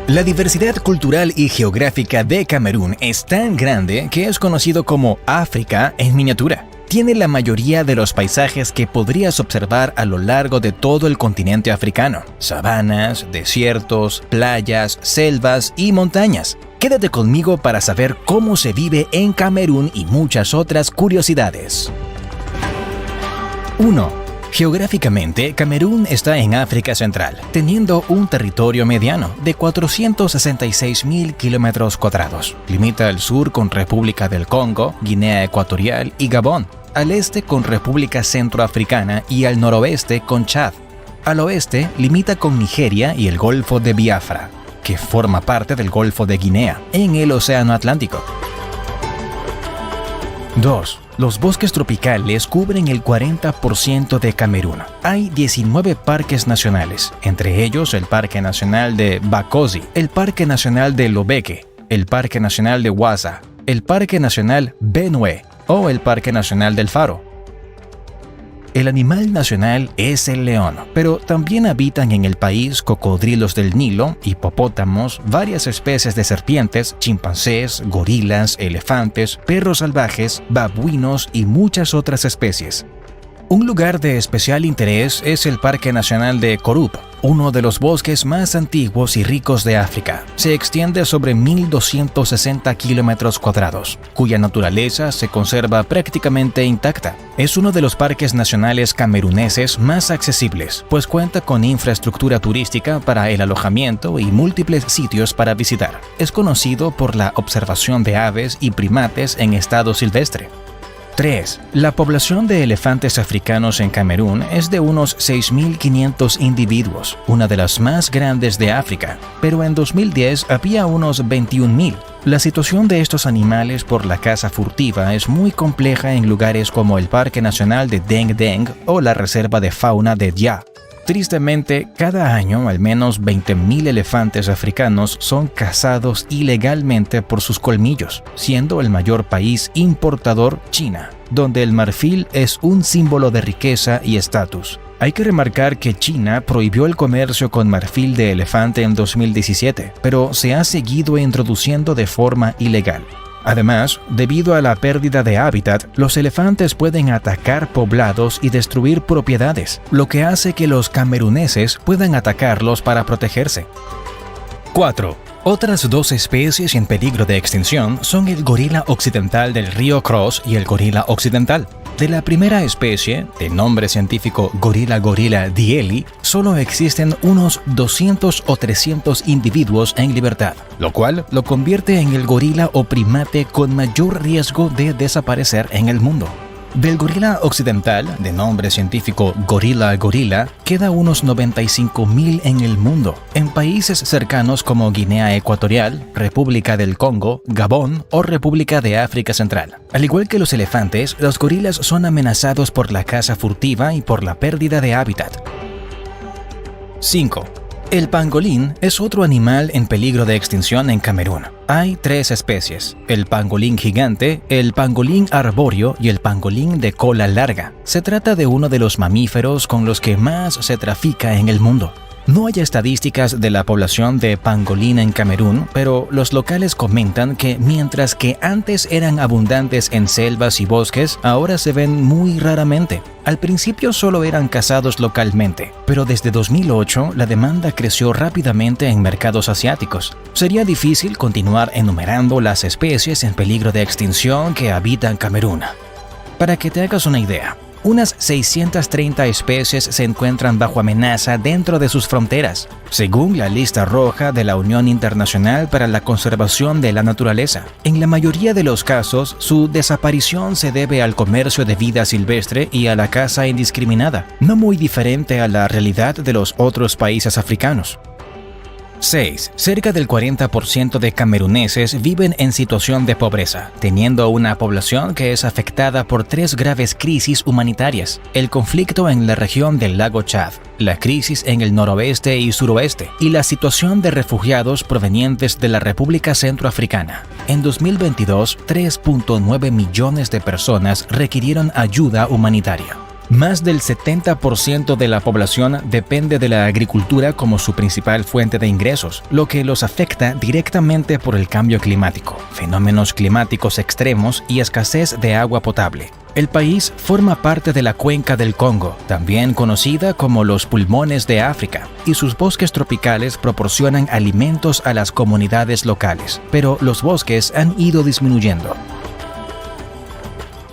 La diversidad cultural y geográfica de Camerún es tan grande que es conocido como África en miniatura. Tiene la mayoría de los paisajes que podrías observar a lo largo de todo el continente africano: sabanas, desiertos, playas, selvas y montañas. Quédate conmigo para saber cómo se vive en Camerún y muchas otras curiosidades. 1. Geográficamente, Camerún está en África Central, teniendo un territorio mediano de 466.000 kilómetros cuadrados. Limita al sur con República del Congo, Guinea Ecuatorial y Gabón, al este con República Centroafricana y al noroeste con Chad. Al oeste limita con Nigeria y el Golfo de Biafra, que forma parte del Golfo de Guinea, en el Océano Atlántico. 2. Los bosques tropicales cubren el 40% de Camerún. Hay 19 parques nacionales, entre ellos el Parque Nacional de Bakosi, el Parque Nacional de Lobeke, el Parque Nacional de Ouaza, el Parque Nacional Benue o el Parque Nacional del Faro. El animal nacional es el león, pero también habitan en el país cocodrilos del Nilo, hipopótamos, varias especies de serpientes, chimpancés, gorilas, elefantes, perros salvajes, babuinos y muchas otras especies. Un lugar de especial interés es el Parque Nacional de Korup, uno de los bosques más antiguos y ricos de África. Se extiende sobre 1.260 kilómetros cuadrados, cuya naturaleza se conserva prácticamente intacta. Es uno de los parques nacionales cameruneses más accesibles, pues cuenta con infraestructura turística para el alojamiento y múltiples sitios para visitar. Es conocido por la observación de aves y primates en estado silvestre. 3. La población de elefantes africanos en Camerún es de unos 6.500 individuos, una de las más grandes de África, pero en 2010 había unos 21.000. La situación de estos animales por la caza furtiva es muy compleja en lugares como el Parque Nacional de Deng Deng o la Reserva de Fauna de Dja. Tristemente, cada año al menos 20.000 elefantes africanos son cazados ilegalmente por sus colmillos, siendo el mayor país importador China, donde el marfil es un símbolo de riqueza y estatus. Hay que remarcar que China prohibió el comercio con marfil de elefante en 2017, pero se ha seguido introduciendo de forma ilegal. Además, debido a la pérdida de hábitat, los elefantes pueden atacar poblados y destruir propiedades, lo que hace que los cameruneses puedan atacarlos para protegerse. 4. Otras dos especies en peligro de extinción son el gorila occidental del río Cross y el gorila occidental. De la primera especie, de nombre científico Gorilla dieli, solo existen unos 200 o 300 individuos en libertad, lo cual lo convierte en el gorila o primate con mayor riesgo de desaparecer en el mundo. Del gorila occidental, de nombre científico Gorilla, queda unos 95.000 en el mundo, en países cercanos como Guinea Ecuatorial, República del Congo, Gabón o República de África Central. Al igual que los elefantes, los gorilas son amenazados por la caza furtiva y por la pérdida de hábitat. 5. El pangolín es otro animal en peligro de extinción en Camerún. Hay 3 especies: el pangolín gigante, el pangolín arbóreo y el pangolín de cola larga. Se trata de uno de los mamíferos con los que más se trafica en el mundo. No hay estadísticas de la población de pangolín en Camerún, pero los locales comentan que mientras que antes eran abundantes en selvas y bosques, ahora se ven muy raramente. Al principio solo eran cazados localmente, pero desde 2008 la demanda creció rápidamente en mercados asiáticos. Sería difícil continuar enumerando las especies en peligro de extinción que habitan Camerún. Para que te hagas una idea, unas 630 especies se encuentran bajo amenaza dentro de sus fronteras, según la lista roja de la Unión Internacional para la Conservación de la Naturaleza. En la mayoría de los casos, su desaparición se debe al comercio de vida silvestre y a la caza indiscriminada, no muy diferente a la realidad de los otros países africanos. 6. Cerca del 40% de cameruneses viven en situación de pobreza, teniendo una población que es afectada por 3 graves crisis humanitarias: el conflicto en la región del lago Chad, la crisis en el noroeste y suroeste, y la situación de refugiados provenientes de la República Centroafricana. En 2022, 3.9 millones de personas requirieron ayuda humanitaria. Más del 70% de la población depende de la agricultura como su principal fuente de ingresos, lo que los afecta directamente por el cambio climático, fenómenos climáticos extremos y escasez de agua potable. El país forma parte de la cuenca del Congo, también conocida como los pulmones de África, y sus bosques tropicales proporcionan alimentos a las comunidades locales, pero los bosques han ido disminuyendo.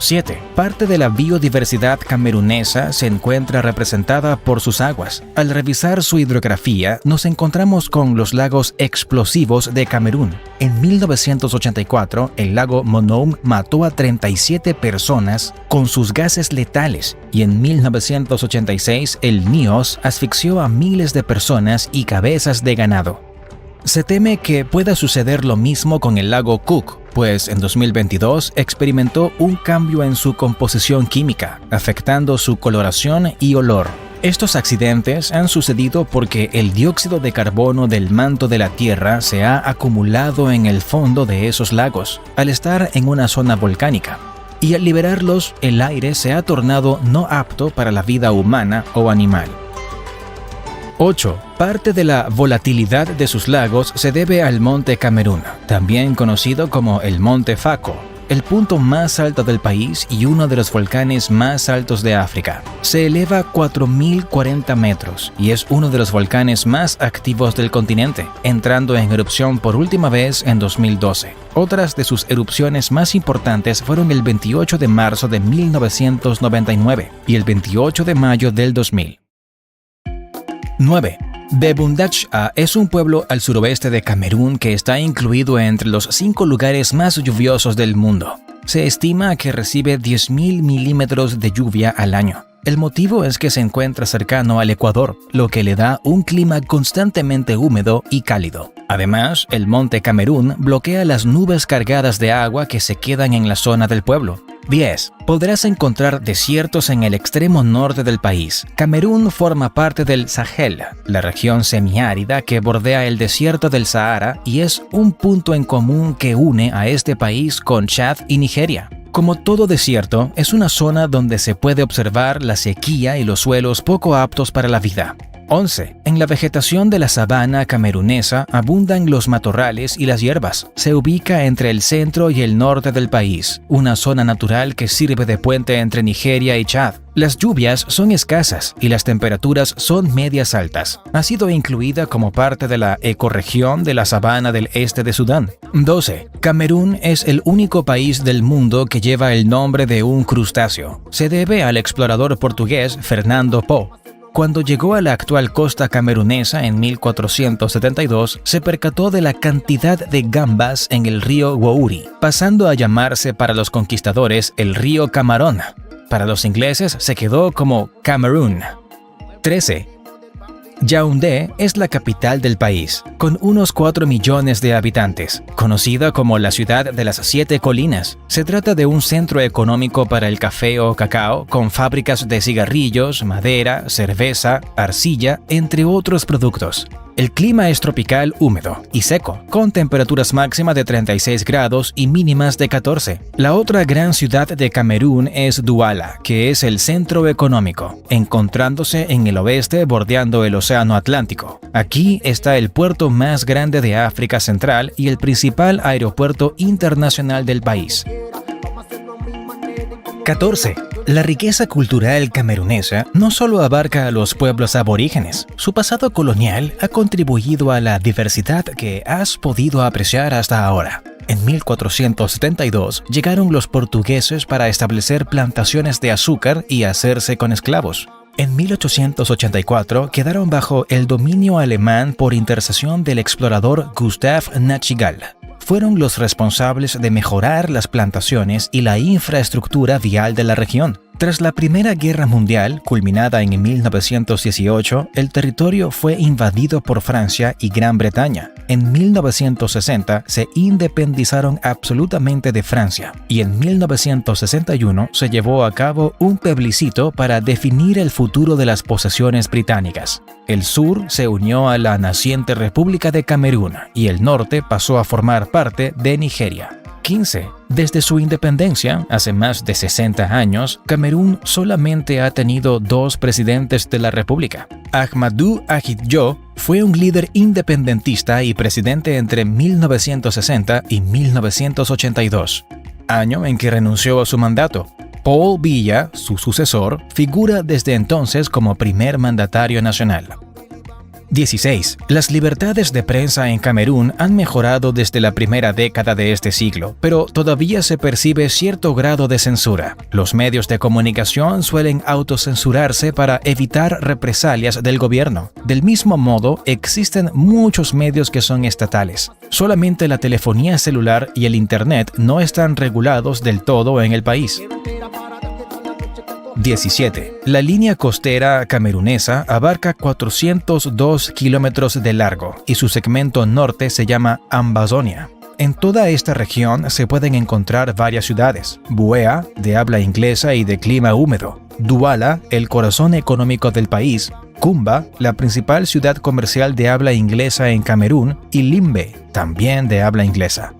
7. Parte de la biodiversidad camerunesa se encuentra representada por sus aguas. Al revisar su hidrografía, nos encontramos con los lagos explosivos de Camerún. En 1984, el lago Monoum mató a 37 personas con sus gases letales y en 1986 el Nios asfixió a miles de personas y cabezas de ganado. Se teme que pueda suceder lo mismo con el lago Cook, pues en 2022 experimentó un cambio en su composición química, afectando su coloración y olor. Estos accidentes han sucedido porque el dióxido de carbono del manto de la Tierra se ha acumulado en el fondo de esos lagos, al estar en una zona volcánica. Y al liberarlos, el aire se ha tornado no apto para la vida humana o animal. 8. Parte de la volatilidad de sus lagos se debe al Monte Camerún, también conocido como el Monte Faco, el punto más alto del país y uno de los volcanes más altos de África. Se eleva a 4.040 metros y es uno de los volcanes más activos del continente, entrando en erupción por última vez en 2012. Otras de sus erupciones más importantes fueron el 28 de marzo de 1999 y el 28 de mayo del 2000. 9. Bebundacha es un pueblo al suroeste de Camerún que está incluido entre los 5 lugares más lluviosos del mundo. Se estima que recibe 10.000 milímetros de lluvia al año. El motivo es que se encuentra cercano al Ecuador, lo que le da un clima constantemente húmedo y cálido. Además, el monte Camerún bloquea las nubes cargadas de agua que se quedan en la zona del pueblo. 10. Podrás encontrar desiertos en el extremo norte del país. Camerún forma parte del Sahel, la región semiárida que bordea el desierto del Sahara y es un punto en común que une a este país con Chad y Nigeria. Como todo desierto, es una zona donde se puede observar la sequía y los suelos poco aptos para la vida. 11. En la vegetación de la sabana camerunesa abundan los matorrales y las hierbas. Se ubica entre el centro y el norte del país, una zona natural que sirve de puente entre Nigeria y Chad. Las lluvias son escasas y las temperaturas son medias altas. Ha sido incluida como parte de la ecorregión de la sabana del este de Sudán. 12. Camerún es el único país del mundo que lleva el nombre de un crustáceo. Se debe al explorador portugués Fernando Po. Cuando llegó a la actual costa camerunesa en 1472, se percató de la cantidad de gambas en el río Wouri, pasando a llamarse para los conquistadores el río Camarón. Para los ingleses se quedó como Cameroon. 13. Yaoundé es la capital del país, con unos 4 millones de habitantes, conocida como la ciudad de las 7 colinas. Se trata de un centro económico para el café o cacao, con fábricas de cigarrillos, madera, cerveza, arcilla, entre otros productos. El clima es tropical húmedo y seco, con temperaturas máximas de 36 grados y mínimas de 14. La otra gran ciudad de Camerún es Douala, que es el centro económico, encontrándose en el oeste bordeando el Océano Atlántico. Aquí está el puerto más grande de África Central y el principal aeropuerto internacional del país. 14. La riqueza cultural camerunesa no solo abarca a los pueblos aborígenes. Su pasado colonial ha contribuido a la diversidad que has podido apreciar hasta ahora. En 1472 llegaron los portugueses para establecer plantaciones de azúcar y hacerse con esclavos. En 1884 quedaron bajo el dominio alemán por intercesión del explorador Gustav Nachtigal. Fueron los responsables de mejorar las plantaciones y la infraestructura vial de la región. Tras la Primera Guerra Mundial, culminada en 1918, el territorio fue invadido por Francia y Gran Bretaña. En 1960 se independizaron absolutamente de Francia y en 1961 se llevó a cabo un plebiscito para definir el futuro de las posesiones británicas. El sur se unió a la naciente República de Camerún y el norte pasó a formar parte de Nigeria. 15. Desde su independencia, hace más de 60 años, Camerún solamente ha tenido 2 presidentes de la República. Ahmadou Ahidjo fue un líder independentista y presidente entre 1960 y 1982, año en que renunció a su mandato. Paul Biya, su sucesor, figura desde entonces como primer mandatario nacional. 16. Las libertades de prensa en Camerún han mejorado desde la primera década de este siglo, pero todavía se percibe cierto grado de censura. Los medios de comunicación suelen autocensurarse para evitar represalias del gobierno. Del mismo modo, existen muchos medios que son estatales. Solamente la telefonía celular y el Internet no están regulados del todo en el país. 17. La línea costera camerunesa abarca 402 kilómetros de largo y su segmento norte se llama Ambazonia. En toda esta región se pueden encontrar varias ciudades: Buea, de habla inglesa y de clima húmedo; Douala, el corazón económico del país; Kumba, la principal ciudad comercial de habla inglesa en Camerún; y Limbe, también de habla inglesa.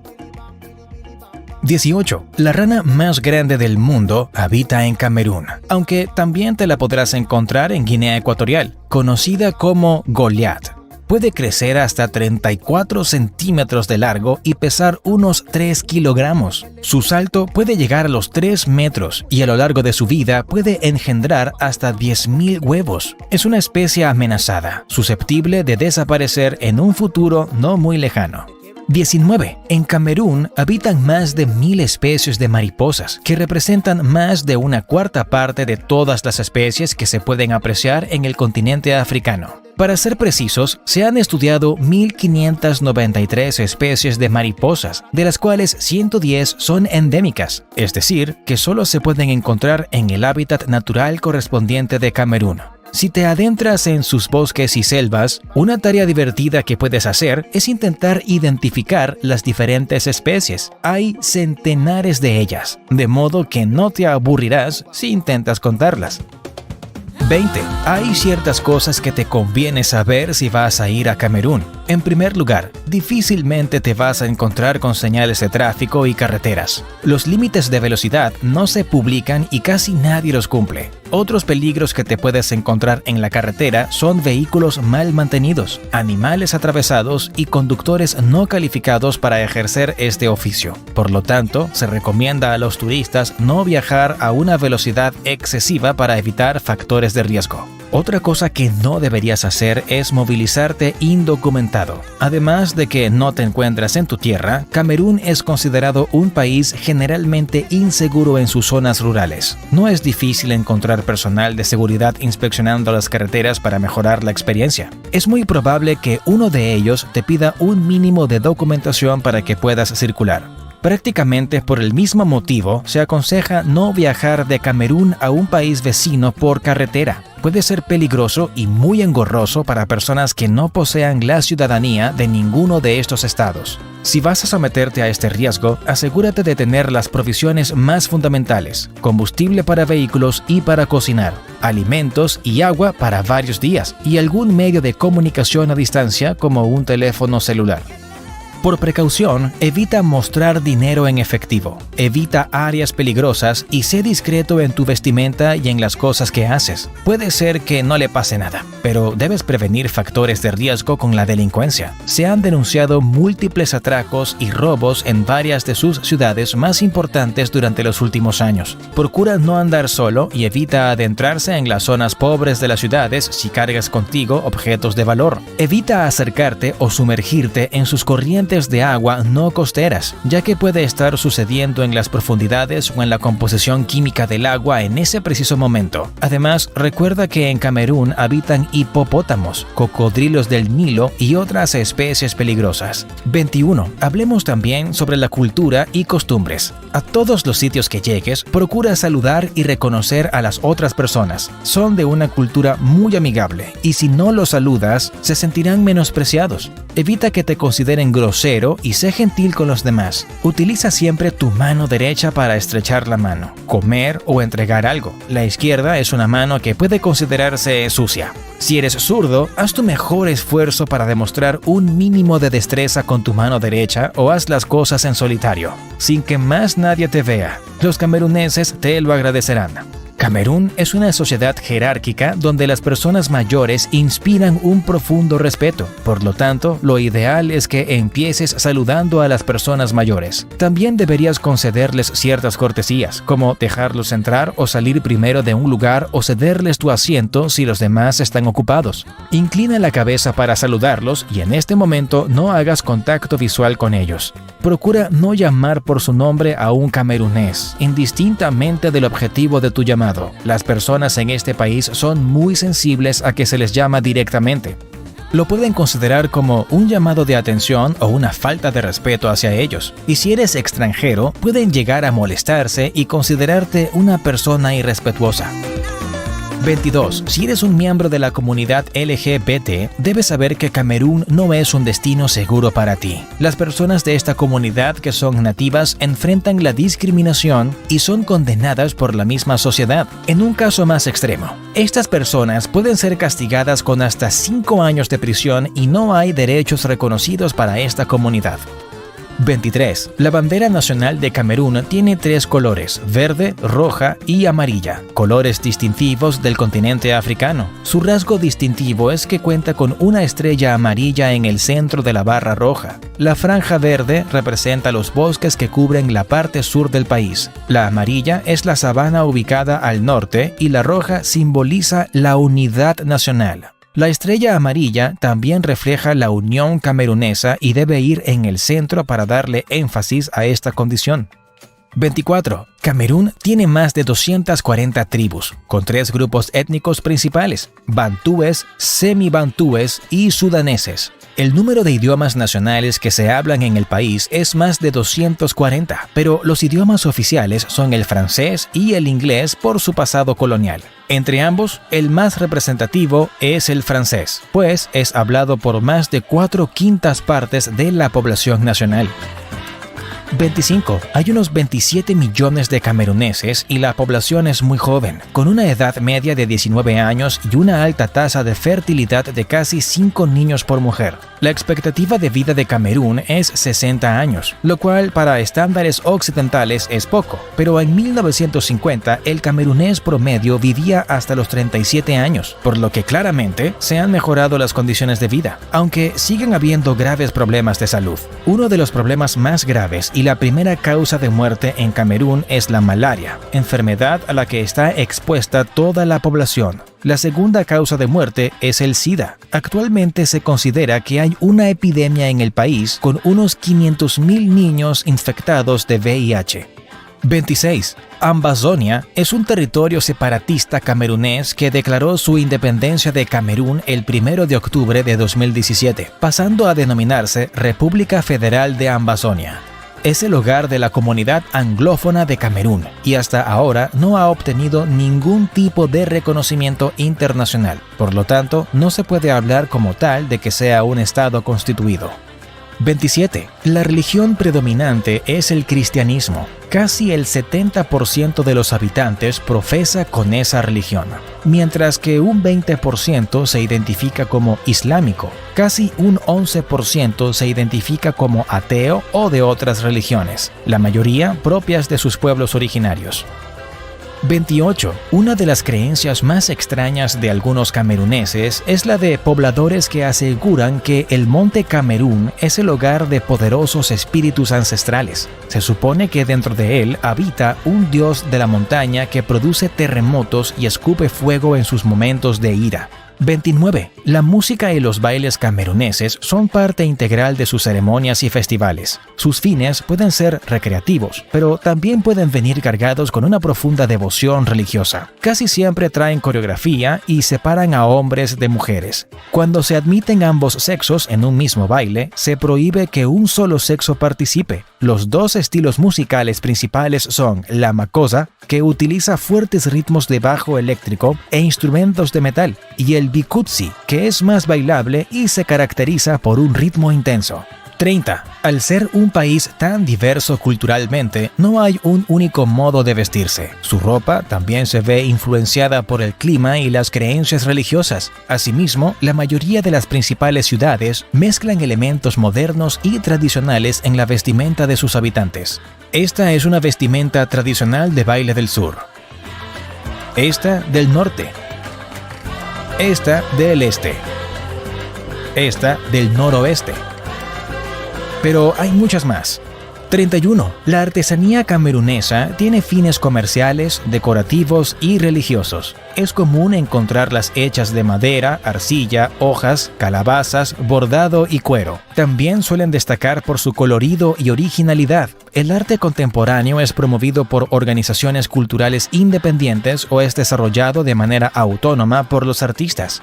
18. La rana más grande del mundo habita en Camerún, aunque también te la podrás encontrar en Guinea Ecuatorial, conocida como Goliath. Puede crecer hasta 34 centímetros de largo y pesar unos 3 kilogramos. Su salto puede llegar a los 3 metros y a lo largo de su vida puede engendrar hasta 10.000 huevos. Es una especie amenazada, susceptible de desaparecer en un futuro no muy lejano. 19. En Camerún habitan más de 1.000 especies de mariposas, que representan más de 1/4 parte de todas las especies que se pueden apreciar en el continente africano. Para ser precisos, se han estudiado 1.593 especies de mariposas, de las cuales 110 son endémicas, es decir, que solo se pueden encontrar en el hábitat natural correspondiente de Camerún. Si te adentras en sus bosques y selvas, una tarea divertida que puedes hacer es intentar identificar las diferentes especies. Hay centenares de ellas, de modo que no te aburrirás si intentas contarlas. 20. Hay ciertas cosas que te conviene saber si vas a ir a Camerún. En primer lugar, difícilmente te vas a encontrar con señales de tráfico y carreteras. Los límites de velocidad no se publican y casi nadie los cumple. Otros peligros que te puedes encontrar en la carretera son vehículos mal mantenidos, animales atravesados y conductores no calificados para ejercer este oficio. Por lo tanto, se recomienda a los turistas no viajar a una velocidad excesiva para evitar factores de riesgo. Otra cosa que no deberías hacer es movilizarte indocumentado. Además de que no te encuentras en tu tierra, Camerún es considerado un país generalmente inseguro en sus zonas rurales. No es difícil encontrar personal de seguridad inspeccionando las carreteras para mejorar la experiencia. Es muy probable que uno de ellos te pida un mínimo de documentación para que puedas circular. Prácticamente por el mismo motivo, se aconseja no viajar de Camerún a un país vecino por carretera. Puede ser peligroso y muy engorroso para personas que no posean la ciudadanía de ninguno de estos estados. Si vas a someterte a este riesgo, asegúrate de tener las provisiones más fundamentales: combustible para vehículos y para cocinar, alimentos y agua para varios días, y algún medio de comunicación a distancia como un teléfono celular. Por precaución, evita mostrar dinero en efectivo, evita áreas peligrosas y sé discreto en tu vestimenta y en las cosas que haces. Puede ser que no le pase nada, pero debes prevenir factores de riesgo con la delincuencia. Se han denunciado múltiples atracos y robos en varias de sus ciudades más importantes durante los últimos años. Procura no andar solo y evita adentrarse en las zonas pobres de las ciudades si cargas contigo objetos de valor. Evita acercarte o sumergirte en sus corrientes de agua no costeras, ya que puede estar sucediendo en las profundidades o en la composición química del agua en ese preciso momento. Además, recuerda que en Camerún habitan hipopótamos, cocodrilos del Nilo y otras especies peligrosas. 21. Hablemos también sobre la cultura y costumbres. A todos los sitios que llegues, procura saludar y reconocer a las otras personas. Son de una cultura muy amigable y si no los saludas, se sentirán menospreciados. Evita que te consideren grosero y sé gentil con los demás. Utiliza siempre tu mano derecha para estrechar la mano, comer o entregar algo. La izquierda es una mano que puede considerarse sucia. Si eres zurdo, haz tu mejor esfuerzo para demostrar un mínimo de destreza con tu mano derecha o haz las cosas en solitario, sin que más nadie te vea. Los cameruneses te lo agradecerán. Camerún es una sociedad jerárquica donde las personas mayores inspiran un profundo respeto. Por lo tanto, lo ideal es que empieces saludando a las personas mayores. También deberías concederles ciertas cortesías, como dejarlos entrar o salir primero de un lugar o cederles tu asiento si los demás están ocupados. Inclina la cabeza para saludarlos y en este momento no hagas contacto visual con ellos. Procura no llamar por su nombre a un camerunés, indistintamente del objetivo de tu llamado. Las personas en este país son muy sensibles a que se les llama directamente. Lo pueden considerar como un llamado de atención o una falta de respeto hacia ellos. Y si eres extranjero, pueden llegar a molestarse y considerarte una persona irrespetuosa. 22. Si eres un miembro de la comunidad LGBT, debes saber que Camerún no es un destino seguro para ti. Las personas de esta comunidad que son nativas enfrentan la discriminación y son condenadas por la misma sociedad. En un caso más extremo, estas personas pueden ser castigadas con hasta 5 años de prisión y no hay derechos reconocidos para esta comunidad. 23. La bandera nacional de Camerún tiene 3 colores, verde, roja y amarilla, colores distintivos del continente africano. Su rasgo distintivo es que cuenta con una estrella amarilla en el centro de la barra roja. La franja verde representa los bosques que cubren la parte sur del país. La amarilla es la sabana ubicada al norte y la roja simboliza la unidad nacional. La estrella amarilla también refleja la unión camerunesa y debe ir en el centro para darle énfasis a esta condición. 24. Camerún tiene más de 240 tribus, con 3 grupos étnicos principales: bantúes, semibantúes y sudaneses. El número de idiomas nacionales que se hablan en el país es más de 240, pero los idiomas oficiales son el francés y el inglés por su pasado colonial. Entre ambos, el más representativo es el francés, pues es hablado por más de 4/5 partes de la población nacional. 25. Hay unos 27 millones de cameruneses y la población es muy joven, con una edad media de 19 años y una alta tasa de fertilidad de casi 5 niños por mujer. La expectativa de vida de Camerún es 60 años, lo cual para estándares occidentales es poco, pero en 1950 el camerunés promedio vivía hasta los 37 años, por lo que claramente se han mejorado las condiciones de vida, aunque siguen habiendo graves problemas de salud. Uno de los problemas más graves y la primera causa de muerte en Camerún es la malaria, enfermedad a la que está expuesta toda la población. La segunda causa de muerte es el SIDA. Actualmente se considera que hay una epidemia en el país con unos 500,000 niños infectados de VIH. 26. Ambazonia es un territorio separatista camerunés que declaró su independencia de Camerún el 1 de octubre de 2017, pasando a denominarse República Federal de Ambazonia. Es el hogar de la comunidad anglófona de Camerún y hasta ahora no ha obtenido ningún tipo de reconocimiento internacional. Por lo tanto, no se puede hablar como tal de que sea un estado constituido. 27. La religión predominante es el cristianismo. Casi el 70% de los habitantes profesa con esa religión, mientras que un 20% se identifica como islámico. Casi un 11% se identifica como ateo o de otras religiones, la mayoría propias de sus pueblos originarios. 28. Una de las creencias más extrañas de algunos cameruneses es la de pobladores que aseguran que el monte Camerún es el hogar de poderosos espíritus ancestrales. Se supone que dentro de él habita un dios de la montaña que produce terremotos y escupe fuego en sus momentos de ira. 29. La música y los bailes cameruneses son parte integral de sus ceremonias y festivales. Sus fines pueden ser recreativos, pero también pueden venir cargados con una profunda devoción religiosa. Casi siempre traen coreografía y separan a hombres de mujeres. Cuando se admiten ambos sexos en un mismo baile, se prohíbe que un solo sexo participe. Los 2 estilos musicales principales son la makossa, que utiliza fuertes ritmos de bajo eléctrico e instrumentos de metal, y el bikutsi, que es más bailable y se caracteriza por un ritmo intenso. 30. Al ser un país tan diverso culturalmente, no hay un único modo de vestirse. Su ropa también se ve influenciada por el clima y las creencias religiosas. Asimismo, la mayoría de las principales ciudades mezclan elementos modernos y tradicionales en la vestimenta de sus habitantes. Esta es una vestimenta tradicional de baile del sur. Esta del norte. Esta del este. Esta del noroeste. Pero hay muchas más. 31. La artesanía camerunesa tiene fines comerciales, decorativos y religiosos. Es común encontrarlas hechas de madera, arcilla, hojas, calabazas, bordado y cuero. También suelen destacar por su colorido y originalidad. El arte contemporáneo es promovido por organizaciones culturales independientes o es desarrollado de manera autónoma por los artistas.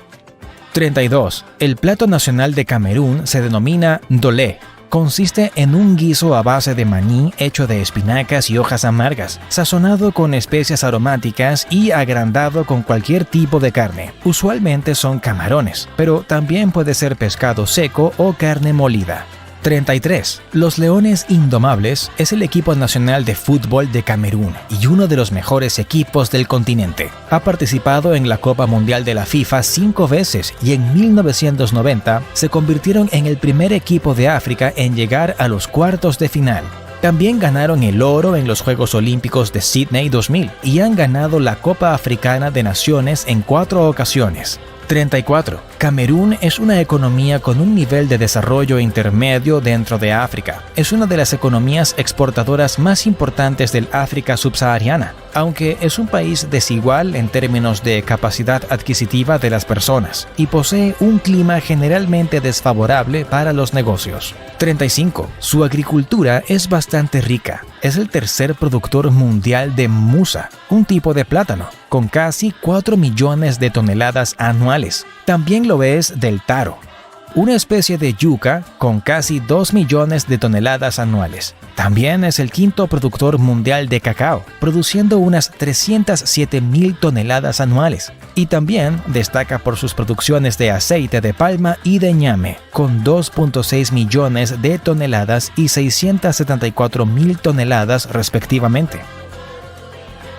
32. El plato nacional de Camerún se denomina dolé. Consiste en un guiso a base de maní hecho de espinacas y hojas amargas, sazonado con especias aromáticas y agrandado con cualquier tipo de carne. Usualmente son camarones, pero también puede ser pescado seco o carne molida. 33. Los Leones Indomables es el equipo nacional de fútbol de Camerún y uno de los mejores equipos del continente. Ha participado en la Copa Mundial de la FIFA 5 veces y en 1990 se convirtieron en el primer equipo de África en llegar a los cuartos de final. También ganaron el oro en los Juegos Olímpicos de Sydney 2000 y han ganado la Copa Africana de Naciones en 4 ocasiones. 34. Camerún es una economía con un nivel de desarrollo intermedio dentro de África. Es una de las economías exportadoras más importantes del África subsahariana, aunque es un país desigual en términos de capacidad adquisitiva de las personas y posee un clima generalmente desfavorable para los negocios. 35. Su agricultura es bastante rica. Es el tercer productor mundial de musa, un tipo de plátano, con casi 4 millones de toneladas anuales. También lo es del taro, una especie de yuca con casi 2 millones de toneladas anuales. También es el quinto productor mundial de cacao, produciendo unas 307,000 toneladas anuales. Y también destaca por sus producciones de aceite de palma y de ñame, con 2.6 millones de toneladas y 674,000 toneladas respectivamente.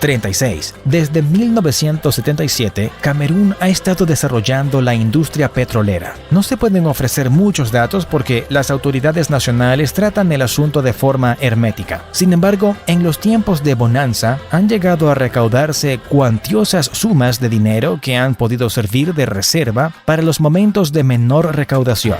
36. Desde 1977, Camerún ha estado desarrollando la industria petrolera. No se pueden ofrecer muchos datos porque las autoridades nacionales tratan el asunto de forma hermética. Sin embargo, en los tiempos de bonanza, han llegado a recaudarse cuantiosas sumas de dinero que han podido servir de reserva para los momentos de menor recaudación.